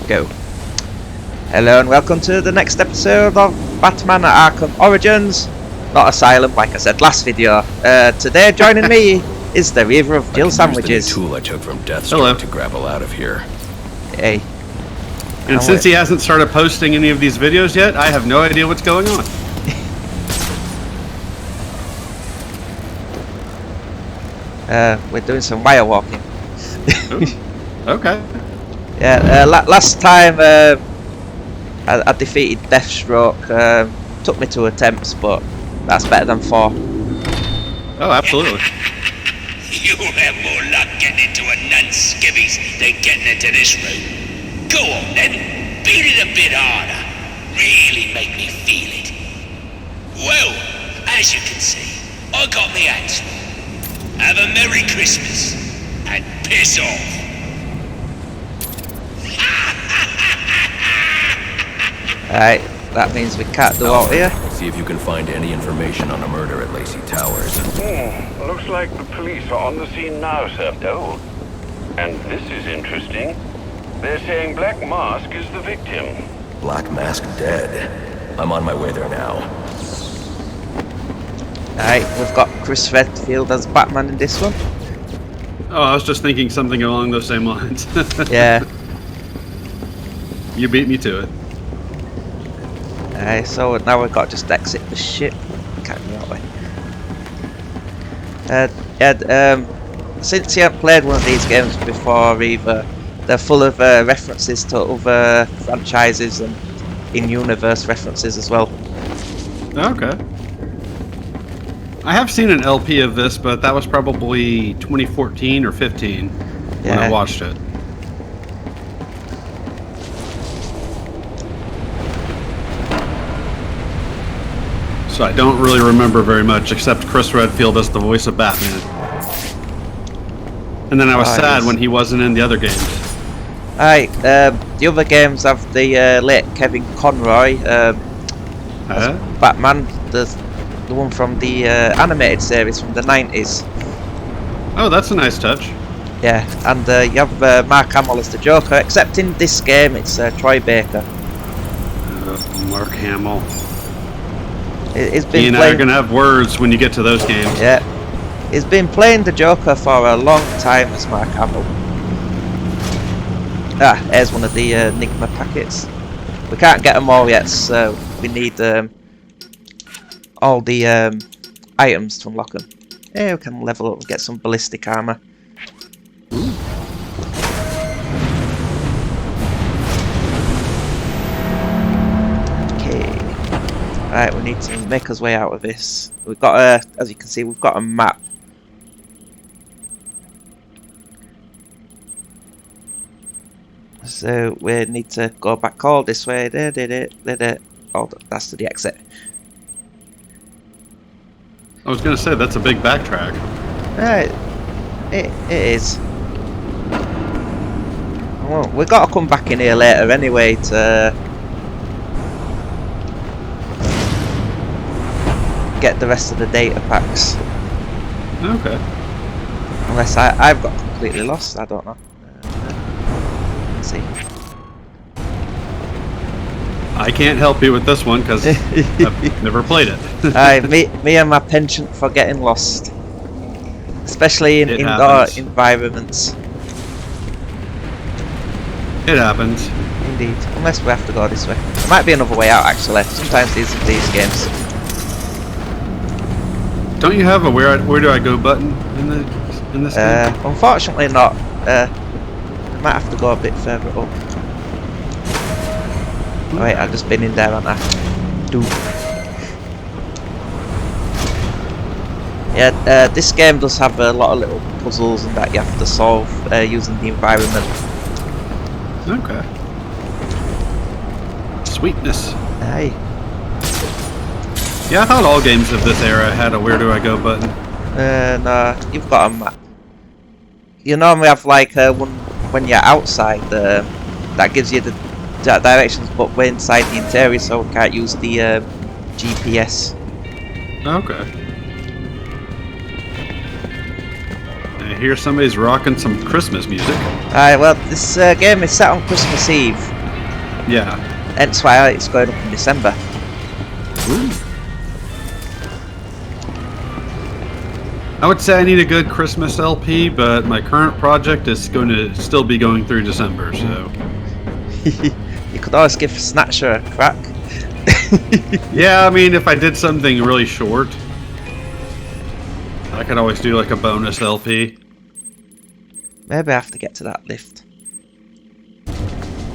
Go. Hello and welcome to the next episode of Batman at Arkham Origins. Not Asylum, like I said last video. Today joining me is the Reaver of Jill Sandwiches. The tool I took from Deathstroke to grapple out of here. Hey. And since he hasn't started posting any of these videos yet, I have no idea what's going on. We're doing some wire walking. Okay. Yeah, last time I defeated Deathstroke. Took me 2 attempts, but that's better than 4. Oh, absolutely. You have more luck getting into a nun's skivvies than getting into this room. Go on then, beat it a bit harder. Really make me feel it. Well, as you can see, I got the answer. Have a Merry Christmas and piss off. Alright, that means we can't do out here. See if you can find any information on a murder at Lacey Towers. Looks like the police are on the scene now, sir. Oh, and this is interesting. They're saying Black Mask is the victim. Black Mask dead. I'm on my way there now. Alright, we've got Chris Redfield as Batman in this one. Oh, I was just thinking something along those same lines. Yeah. You beat me to it. Alright, so now we've got to just exit the ship. Can't go that way. Since you haven't played one of these games before either, they're full of references to other franchises and in-universe references as well. Okay. I have seen an LP of this, but that was probably 2014 or 15 when I watched it. So I don't really remember very much, except Chris Redfield as the voice of Batman. And then I was sad when he wasn't in the other games. Alright, the other games have the late Kevin Conroy as Batman, the one from the animated series from the 90s. Oh, that's a nice touch. Yeah, and you have Mark Hamill as the Joker, except in this game it's Troy Baker. Mark Hamill. He's been he and I are going to have words when you get to those games. Yeah. He's been playing the Joker for a long time as Mark Hamill. Ah, here's one of the Enigma packets. We can't get them all yet, so we need all the items to unlock them. Yeah, we can level up and get some ballistic armor. Okay. Right, we need to make our way out of this. We've got as you can see, we've got a map. So we need to go back all this way. Oh, that's to the exit. I was going to say, that's a big backtrack. It is. Well, we've got to come back in here later anyway to get the rest of the data packs. Okay. Unless I've got completely lost, I don't know. Let's see. I can't help you with this one because I've never played it. Me and my penchant for getting lost, especially in indoor environments. It happens. Indeed, unless we have to go this way. There might be another way out actually. Sometimes these games. Don't you have a where do I go button in this game? Unfortunately not. I might have to go a bit further up. Oh, wait, I've just been in there, haven't I? Yeah, this game does have a lot of little puzzles and that you have to solve using the environment. Okay. Sweetness. Hey. Yeah, I thought all games of this era had a where do I go button. No, you've got a map. You normally have like one when you're outside that gives you the directions, but we're inside the interior, so we can't use the GPS. Okay. I hear somebody's rocking some Christmas music. Well, this game is set on Christmas Eve, Yeah. Hence why it's going up in December. Ooh. I would say I need a good Christmas LP, but my current project is going to still be going through December, so... You could always give Snatcher a crack. Yeah, I mean, if I did something really short, I could always do like a bonus LP. Maybe I have to get to that lift.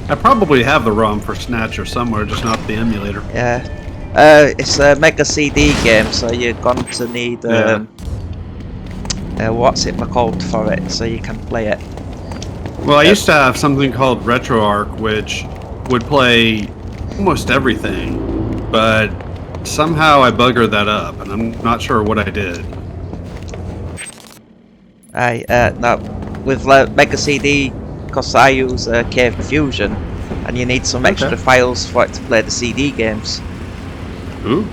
I probably have the ROM for Snatcher somewhere, just not the emulator. Yeah. It's a Mega CD game, so you're going to need what's it called for it, so you can play it. Well, I used to have something called RetroArch, which would play almost everything, but somehow I buggered that up, and I'm not sure what I did. No, with Mega CD, because I use Cave Fusion, and you need some extra files for it to play the CD games. Ooh.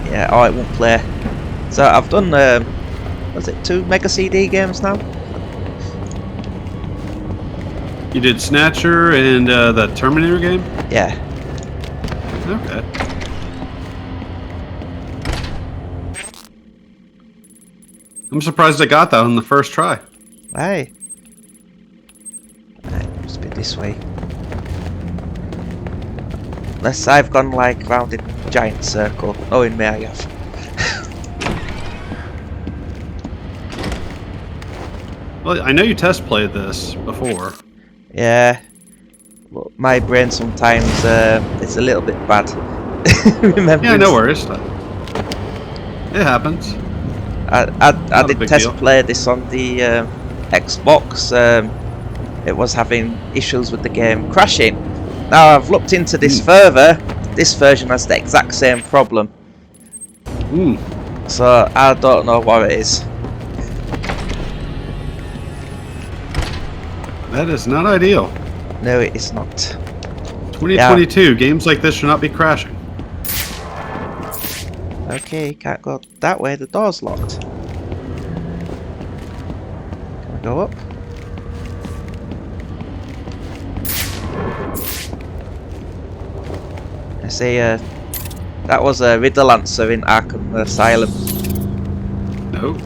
Yeah, or it won't play. So I've done, was it 2 Mega CD games now? You did Snatcher and that Terminator game? Yeah. Okay. I'm surprised I got that on the first try. Hey. Right, must be this way. Unless I've gone like round in a giant circle. Oh, in me I have. Well, I know you test played this before. Yeah. Well, my brain sometimes it's a little bit bad. Yeah, no worries. It happens. I did test play this on the Xbox. It was having issues with the game crashing. Now I've looked into this further. This version has the exact same problem. So I don't know what it is. That is not ideal. No, it is not. 2022, games like this should not be crashing. Okay, can't go that way, the door's locked. Can we go up? I see, that was a riddle answer in Arkham Asylum. No.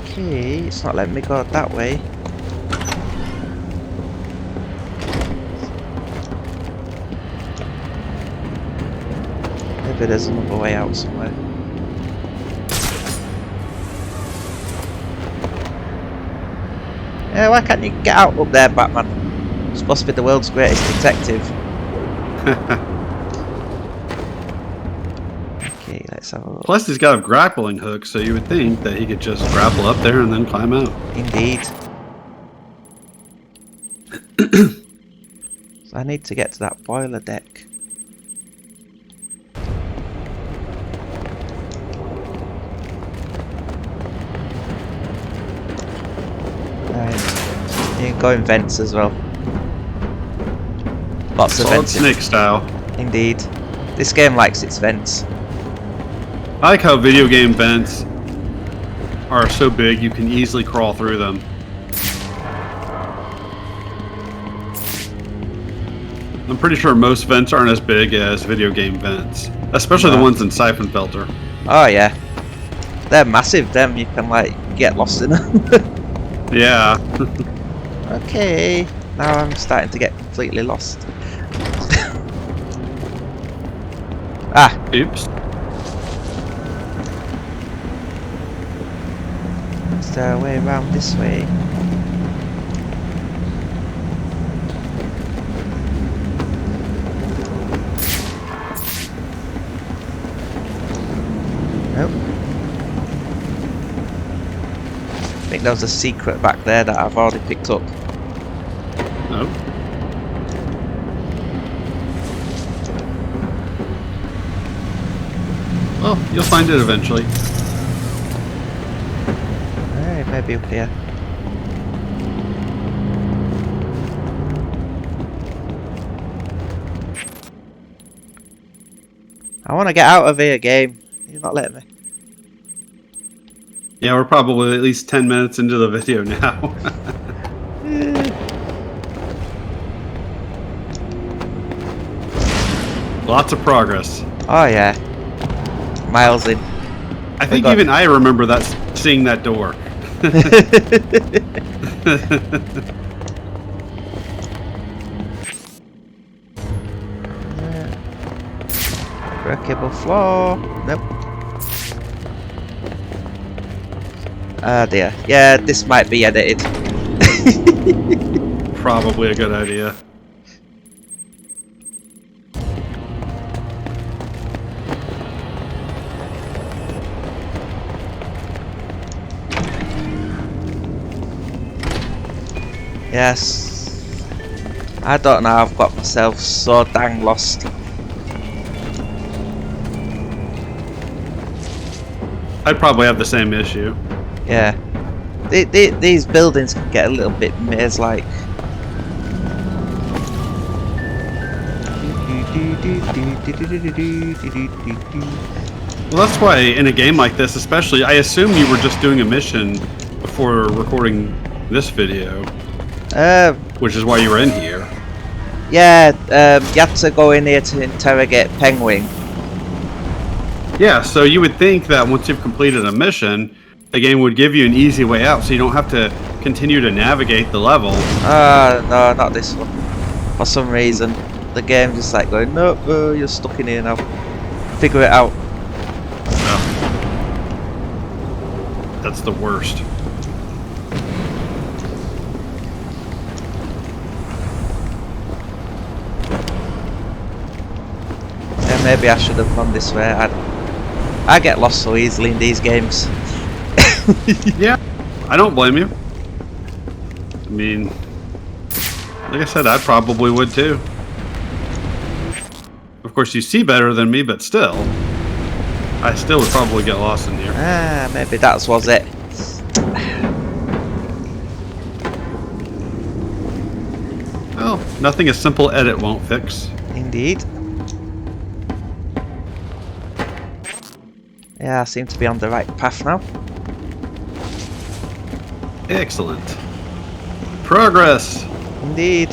Okay, it's not letting me go that way. Maybe there's another way out somewhere. Yeah, why can't you get out up there, Batman? You're supposed to be the world's greatest detective. Okay, let's have a look. Plus, he's got a grappling hook, so you would think that he could just grapple up there and then climb out. Indeed. So I need to get to that boiler deck. You can go in vents as well. Lots of Solid vents. Snake style. Indeed. This game likes its vents. I like how video game vents are so big you can easily crawl through them. I'm pretty sure most vents aren't as big as video game vents. Especially the ones in Siphon Filter. Oh yeah. They're massive, them. You can like get lost in them. Yeah. Okay. Now I'm starting to get completely lost. Ah. Oops. Is there a way around this way? Nope. I think there was a secret back there that I've already picked up. Oh. Well, you'll find it eventually. Alright, maybe up here. I want to get out of here, game. You're not letting me. Yeah, we're probably at least 10 minutes into the video now. Lots of progress. Oh yeah. Miles in. I think God. even I remember that seeing that door. Breakable floor. Nope. Ah dear. Yeah, this might be edited. Probably a good idea. Yes. I don't know, I've got myself so dang lost. I'd probably have the same issue. Yeah. These buildings can get a little bit maze-like. Well, that's why in a game like this, especially, I assume you were just doing a mission before recording this video, which is why you were in here. Yeah, you have to go in here to interrogate Penguin. Yeah, so you would think that once you've completed a mission, the game would give you an easy way out, so you don't have to continue to navigate the level. No, not this one. For some reason, the game just like going, nope, you're stuck in here now. Figure it out. Oh. That's the worst. Yeah, maybe I should have gone this way. I get lost so easily in these games. Yeah, I don't blame you. I mean, like I said, I probably would too. Of course, you see better than me, but still, I still would probably get lost in here. Ah, maybe that was it. Well, nothing a simple edit won't fix. Indeed. Yeah, I seem to be on the right path now. Excellent. Progress! Indeed.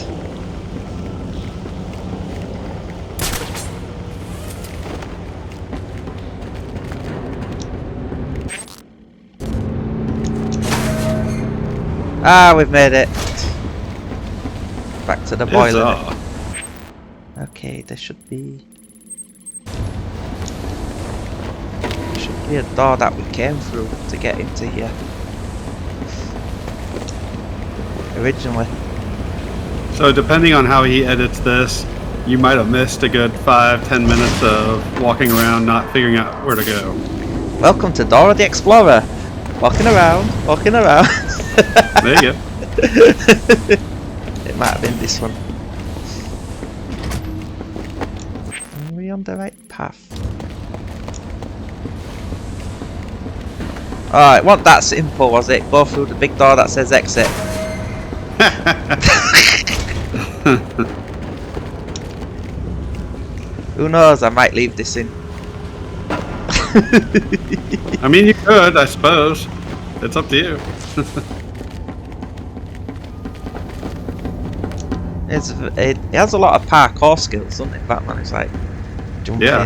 Ah, we've made it. Back to the boiler. Huzzah. Okay, there should be a door that we came through to get into here. Originally. So depending on how he edits this, you might have missed a good 5-10 minutes of walking around not figuring out where to go. Welcome to Dora the Explorer. Walking around, walking around. There you go. It might have been this one. Are we on the right path? Oh, it wasn't that simple, was it? Go through the big door that says exit. Who knows, I might leave this in. I mean, you could, I suppose. It's up to you. It has a lot of parkour skills, doesn't it, Batman? It's like jumping. Yeah.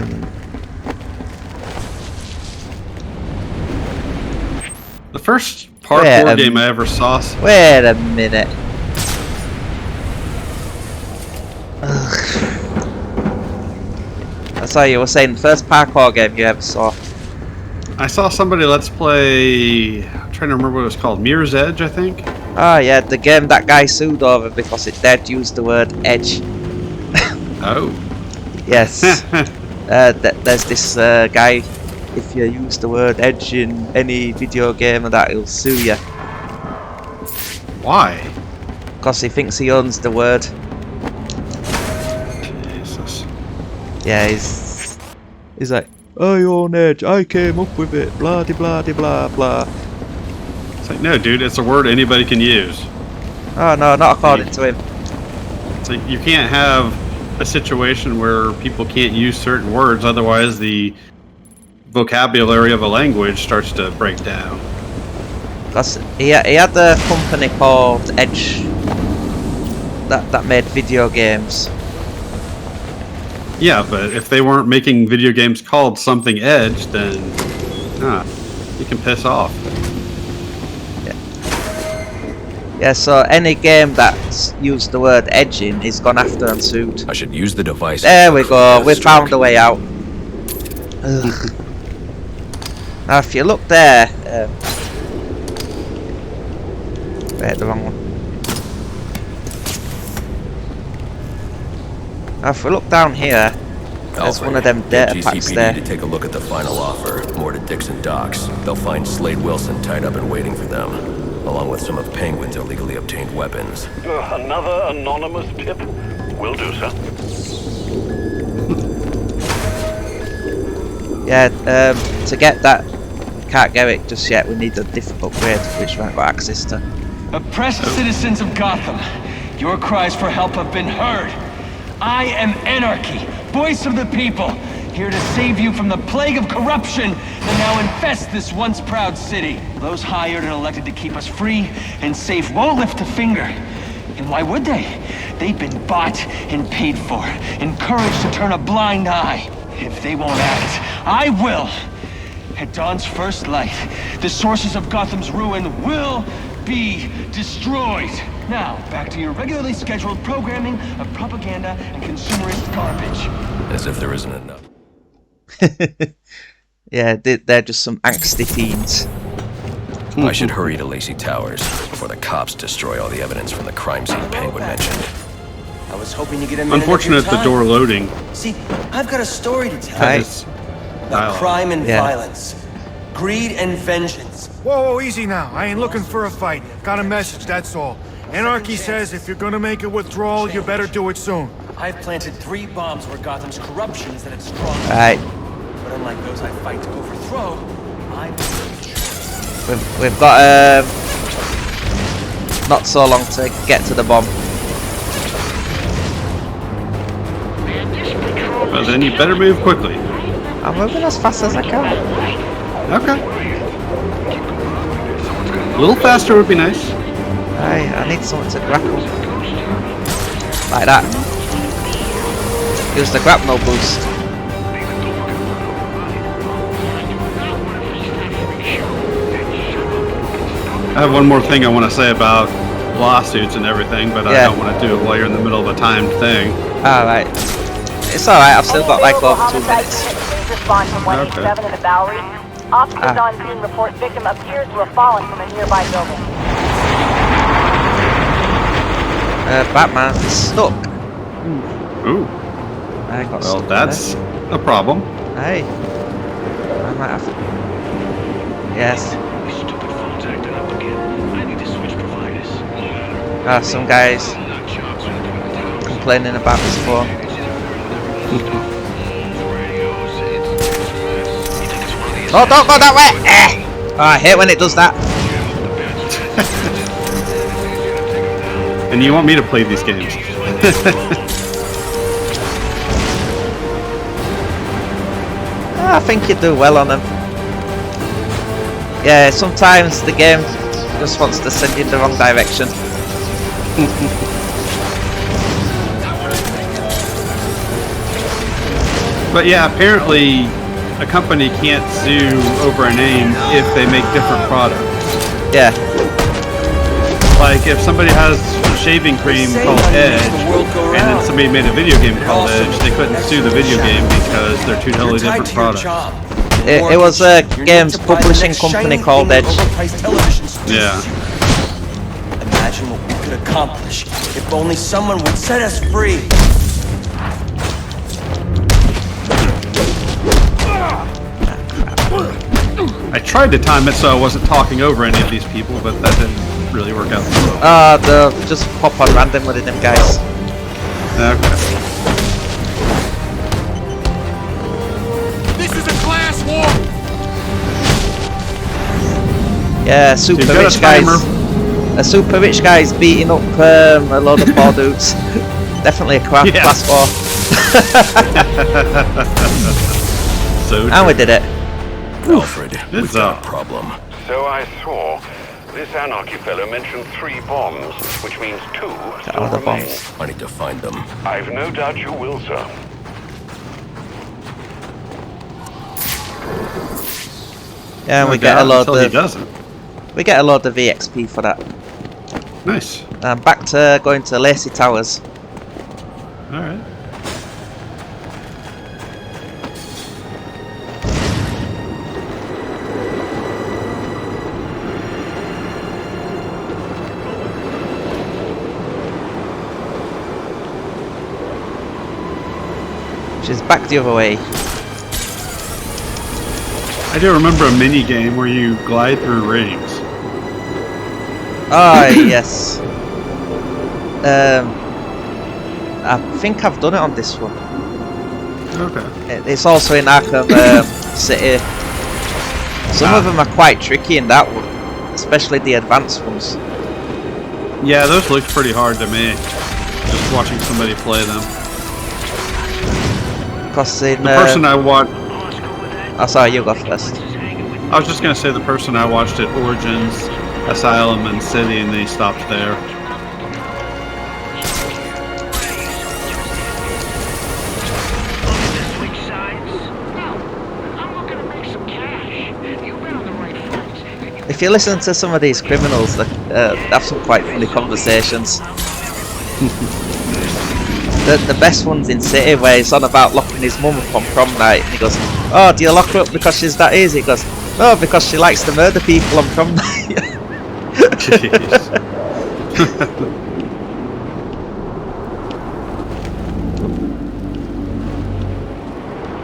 The first parkour game I ever saw. Wait a minute. Ugh. That's how you were saying, the first parkour game you ever saw. I saw somebody let's play. I'm trying to remember what it was called. Mirror's Edge, I think. Oh yeah, the game that guy sued over because it dared use the word edge. Oh. Yes. There's this guy, if you use the word edge in any video game and that, he'll sue you. Why? Because he thinks he owns the word. Jesus. Yeah, he's like, I own edge, I came up with it, blah de blah de blah blah. It's like, no, dude, it's a word anybody can use. Oh no, not according to him. It's like, you can't have a situation where people can't use certain words, otherwise the vocabulary of a language starts to break down. Because he had a company called Edge that made video games. Yeah, but if they weren't making video games called something Edge, then you can piss off. Yeah, so any game that's used the word edging is gone after and sued. I should use the device. There we go, we found a way out. Ugh. Now if you look there... wait, the wrong one. Now if we look down here, there's one of them data packs there. to take a look at the final offer, more to Dixon Docks. They'll find Slade Wilson tied up and waiting for them, along with some of Penguin's illegally obtained weapons. Another anonymous tip? Will do, sir. Yeah, to get that, we can't get it just yet. We need a different upgrade, which we haven't got access to. Oppressed citizens of Gotham, your cries for help have been heard. I am Anarchy, voice of the people, here to save you from the plague of corruption that now infests this once proud city. Those hired and elected to keep us free and safe won't lift a finger. And why would they? They've been bought and paid for, encouraged to turn a blind eye. If they won't act, I will. At dawn's first light, the sources of Gotham's ruin will be destroyed. Now, back to your regularly scheduled programming of propaganda and consumerist garbage. As if there isn't enough. Yeah, they're just some angsty teens. I should hurry to Lacey Towers before the cops destroy all the evidence from the crime scene Penguin mentioned. I was hoping to get a minute Unfortunate of your the time. door loading. See, I've got a story to tell. Right. About crime and Yeah. violence. Greed and vengeance. Whoa, easy now. I ain't looking for a fight. Got a message, that's all. Anarchy says if you're gonna make a withdrawal, you better do it soon. I've planted 3 bombs where Gotham's corruption is at its strongest. Right. But unlike those I fight to overthrow, I We've got not so long to get to the bomb. Well, then you better move quickly. I'm moving as fast as I can. Okay. A little faster would be nice. Right, I need something to grapple. Like that. Use the grapnel boost. I have one more thing I want to say about lawsuits and everything, but I Yeah. don't want to do it while you're in the middle of a timed thing. Alright. It's alright, I've still got like over 2 minutes. Please respond from 187 in the Bowery. Officers on scene report victim appears to have fallen from a nearby building. Batman's stuck. Ooh. I got Well, stuck that's a problem. there. Hey. I might have to... Yes. Stupid phone's acting up again. I need to switch providers. Some guys complaining about his phone. Oh, don't go that way! Oh, I hate when it does that. And you want me to play these games. I think you do well on them. Yeah, sometimes the game just wants to send you in the wrong direction. But yeah, apparently a company can't sue over a name if they make different products. Yeah. Like if somebody has shaving cream called Edge, and then somebody made a video game called Edge, they couldn't sue the video game because they're two totally different products. It was a games publishing company called Edge. Yeah. Imagine what we could accomplish if only someone would set us free. I tried to time it so I wasn't talking over any of these people, but that didn't really work out. They'll just pop on randomly, them guys. Okay. This is a class war! Yeah, super You've got rich a guys. timer. A super rich guy's beating up a load of poor dudes. Definitely a class war. So And we did it. Alfred, we've It's got a problem. So I saw. This Anarchy fellow mentioned 3 bombs, which means 2 still Other remain. bombs. I need to find them. I've no doubt you will, sir. Yeah, and No we get a doubt load until he of doesn't. we get a load of EXP for that. Nice. Back to going to Lacey Towers. All right. Which is back the other way. I do remember a mini game where you glide through rings. Ah, yes. I think I've done it on this one. Okay. It's also in Arkham City. Some of them are quite tricky in that one, especially the advanced ones. Yeah, those looked pretty hard to me. Just watching somebody play them. Because in The person I watched, oh, sorry, you go first. I was just gonna say the person I watched at Origins, Asylum, and City, and then he stopped there. If you listen to some of these criminals, they have some quite funny conversations. The best one's in City, where he's on about locking his mum up on prom night, and he goes, "Oh, do you lock her up because she's that easy?" He goes, "No, because she likes to murder people on prom night." Jeez.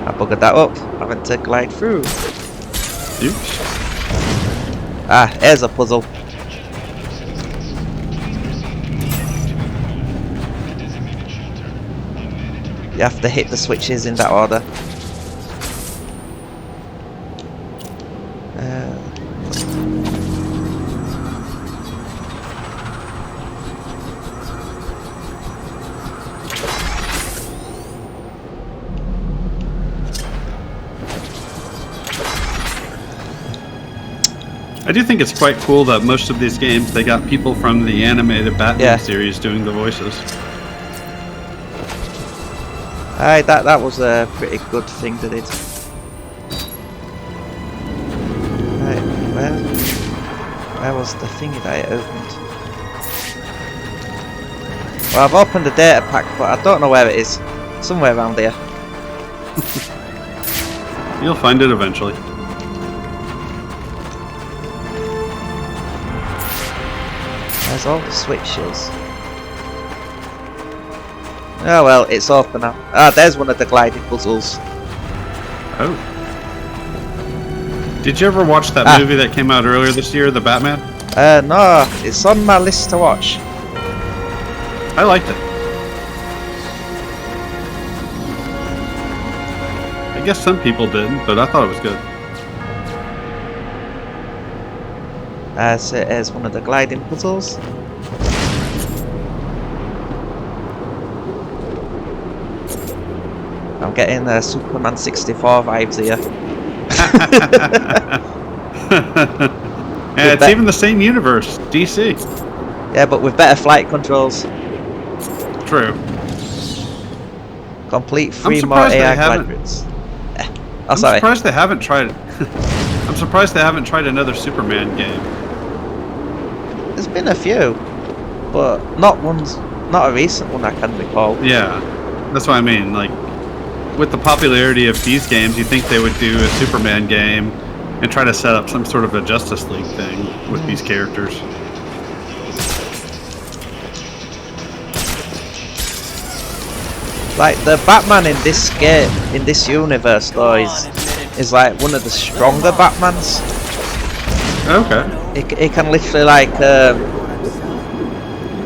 I buggered that up. I went to glide through. Oops. Ah, here's a puzzle. You have to hit the switches in that order. I do think it's quite cool that most of these games, they got people from the animated Batman series doing the voices. Aye, that was a pretty good thing they did. Right, where was the thing that I opened? Well, I've opened the data pack, but I don't know where it is. Somewhere around here. You'll find it eventually. There's all the switches. Oh well, it's open now. Ah, there's one of the gliding puzzles. Oh. Did you ever watch that movie that came out earlier this year, The Batman? No, it's on my list to watch. I liked it. I guess some people didn't, but I thought it was good. So here's one of the gliding puzzles. I'm getting Superman 64 vibes here. Yeah, it's even the same universe, DC. Yeah, but with better flight controls. True. Complete 3 more AI glide routes. I'm surprised they haven't tried. I'm surprised they haven't tried another Superman game. There's been a few, but not a recent one I can recall. Yeah, that's what I mean. Like, with the popularity of these games, you think they would do a Superman game and try to set up some sort of a Justice League thing with these characters. Like the Batman in this game, in this universe, though, is like one of the stronger Batmans. Okay. He can literally like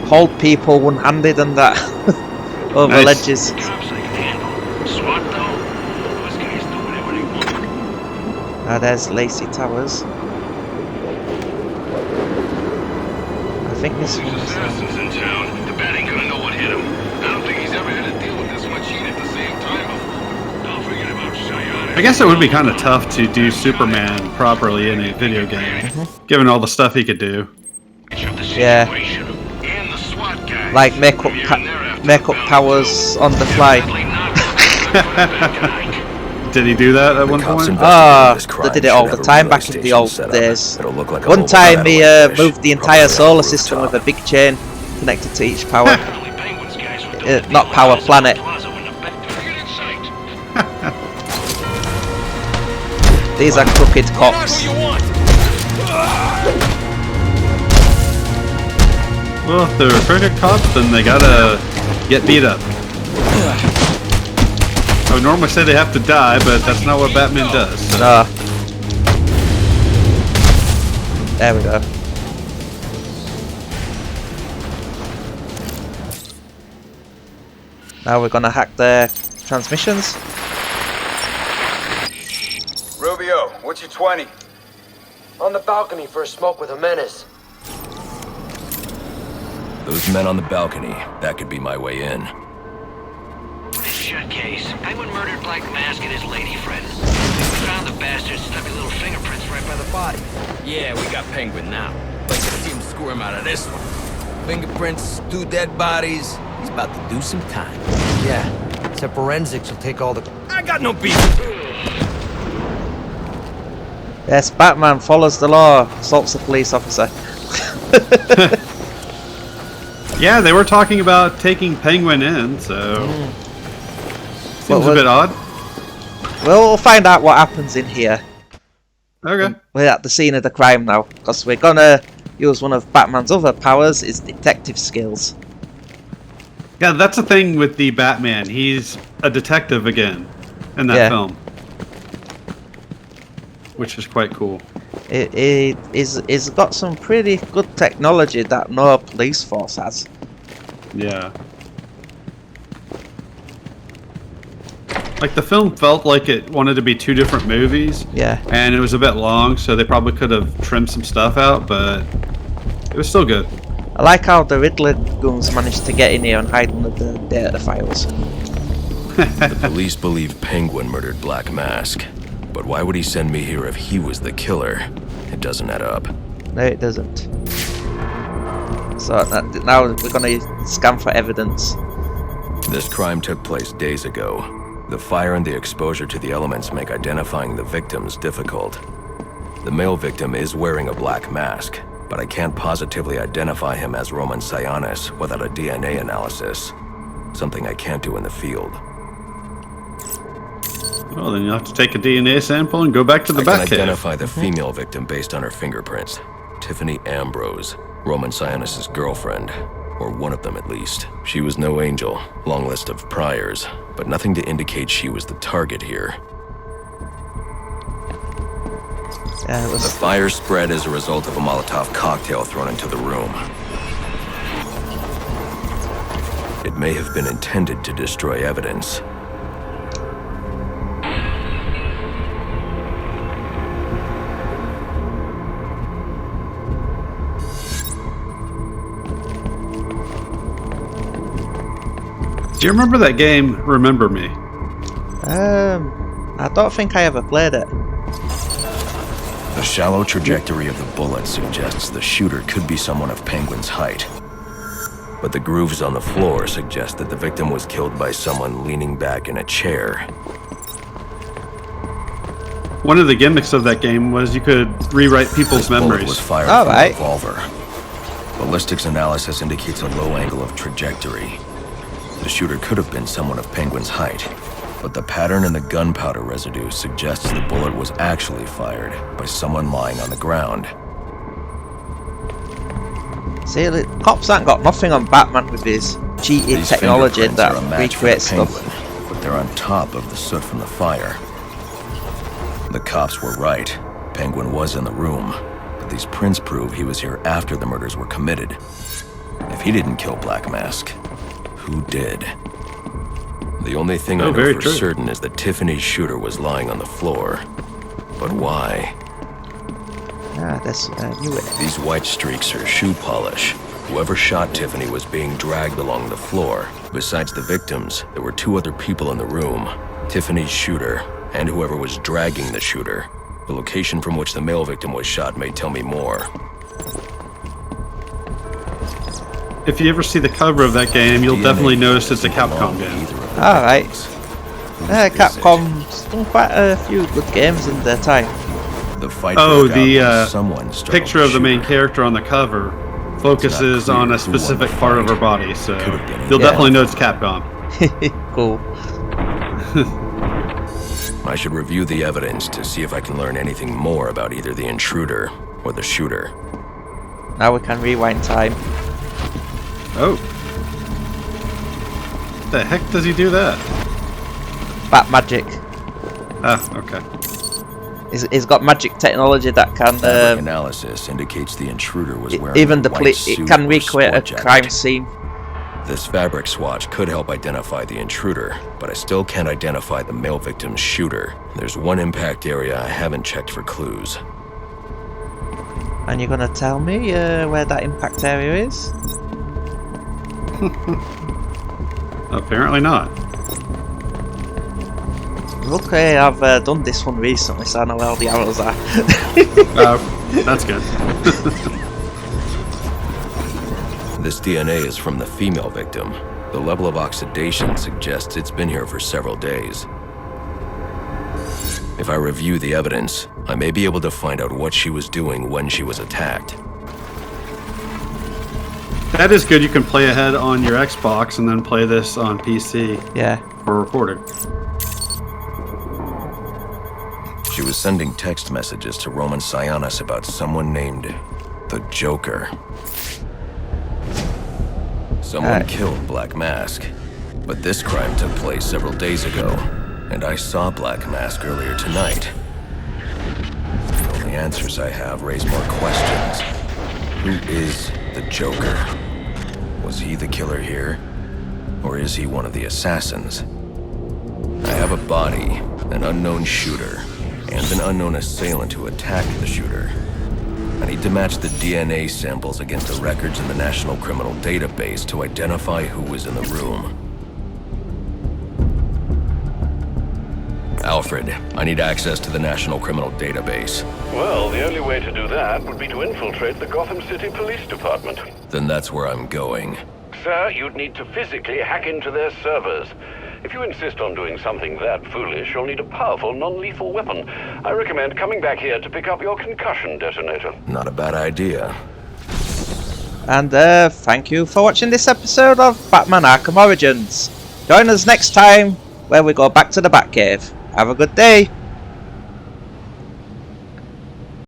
hold people one-handed and that over ledges. Ah, there's Lacey Towers. I think this one's... assassins in town. The bat ain't gonna know what hit him. I don't think he's ever had to deal with this much heat at the same time before. Don't forget about Cheyenne. I guess it would be kind of tough to do Superman properly in a video game, given all the stuff he could do. Yeah. situation. And the SWAT guys. Like makeup powers on the fly. Did he do that at one cops point? They did it all the time back in the old days. It'll look like a One mobile time he satellite dish, moved the entire probably on solar a system with rooftop. a big chain connected to each power. Not power, planet. These are crooked cops. Well, if they're crooked cops, then they gotta get beat up. I would normally say they have to die, but that's not what Batman does. So. There we go. Now we're gonna hack their transmissions. Rubio, what's your 20? On the balcony for a smoke with a menace. Those men on the balcony, that could be my way in. This shut case. Penguin murdered Black Mask and his lady friend. We found the bastard stuck little fingerprints right by the body. Yeah, we got Penguin now. Like to see him squirm out of this one. Fingerprints, 2 dead bodies. He's about to do some time. Yeah, except forensics will take all the... I got no beef. Yes, Batman follows the law, assaults a police officer. Yeah, they were talking about taking Penguin in, so... Seems a bit odd. We'll find out what happens in here. Okay. We're at the scene of the crime now, because we're gonna use one of Batman's other powers, his detective skills. Yeah, that's the thing with the Batman. He's a detective again in that film. Which is quite cool. It's got some pretty good technology that no police force has. Yeah. Like, the film felt like it wanted to be 2 different movies. Yeah. And it was a bit long, so they probably could have trimmed some stuff out, but it was still good. I like how the Riddler goons managed to get in here and hide under the data files. The police believe Penguin murdered Black Mask. But why would he send me here if he was the killer? It doesn't add up. No, it doesn't. So now we're gonna scan for evidence. This crime took place days ago. The fire and the exposure to the elements make identifying the victims difficult. The male victim is wearing a black mask, but I can't positively identify him as Roman Sionis without a DNA analysis. Something I can't do in the field. Well, then you'll have to take a DNA sample and go back to the I can Batcave. identify the female victim based on her fingerprints. Tiffany Ambrose, Roman Sionis' girlfriend. Or one of them at least. She was no angel, long list of priors, but nothing to indicate she was the target here. The fire spread as a result of a Molotov cocktail thrown into the room. It may have been intended to destroy evidence. Do you remember that game, Remember Me? I don't think I ever played it. The shallow trajectory of the bullet suggests the shooter could be someone of Penguin's height. But the grooves on the floor suggest that the victim was killed by someone leaning back in a chair. One of the gimmicks of that game was you could rewrite people's This bullet memories. was fired from a revolver. Ballistics analysis indicates a low angle of trajectory. The shooter could have been someone of Penguin's height, but the pattern in the gunpowder residue suggests the bullet was actually fired by someone lying on the ground. See, the cops ain't got nothing on Batman with his cheated These technology fingerprints that are a match for the recreates stuff. Penguin, but they're on top of the soot from the fire. The cops were right. Penguin was in the room, but these prints prove he was here after the murders were committed. If he didn't kill Black Mask, who did? The only thing I know for certain is that Tiffany's shooter was lying on the floor. But why? Ah, that's I knew it. These white streaks are shoe polish. Whoever shot Tiffany was being dragged along the floor. Besides the victims, there were 2 other people in the room. Tiffany's shooter, and whoever was dragging the shooter. The location from which the male victim was shot may tell me more. if you ever see the cover of that game, you'll definitely notice it's a Capcom game. Alright. Capcom's done quite a few good games in their time. The fight the picture of the main character on the cover focuses on a specific part of her body, so you'll definitely know it's Capcom. Cool. I should review the evidence to see if I can learn anything more about either the intruder or the shooter. Now we can rewind time. Oh. The heck does he do that? Bat magic. Ah, okay. He's got magic technology that can analysis indicates the intruder was wearing even the police. It can recreate a crime scene. This fabric swatch could help identify the intruder, but I still can't identify the male victim's shooter. There's one impact area I haven't checked for clues. And you're gonna tell me where that impact area is? Apparently not. Luckily, I've done this one recently, so I know where all the arrows are. That's good. This DNA is from the female victim. The level of oxidation suggests it's been here for several days. If I review the evidence, I may be able to find out what she was doing when she was attacked. That is good. You can play ahead on your Xbox and then play this on PC. Yeah. For recording. She was sending text messages to Roman Sionis about someone named the Joker. Someone killed Black Mask, but this crime took place several days ago, and I saw Black Mask earlier tonight. The only answers I have raise more questions. Who is the Joker? Was he the killer here? Or is he one of the assassins? I have a body, an unknown shooter, and an unknown assailant who attacked the shooter. I need to match the DNA samples against the records in the National Criminal Database to identify who was in the room. Alfred, I need access to the National Criminal Database. Well, the only way to do that would be to infiltrate the Gotham City Police Department. Then that's where I'm going. Sir, you'd need to physically hack into their servers. If you insist on doing something that foolish, you'll need a powerful, non-lethal weapon. I recommend coming back here to pick up your concussion detonator. Not a bad idea. And thank you for watching this episode of Batman Arkham Origins. Join us next time where we go back to the Batcave. Have a good day.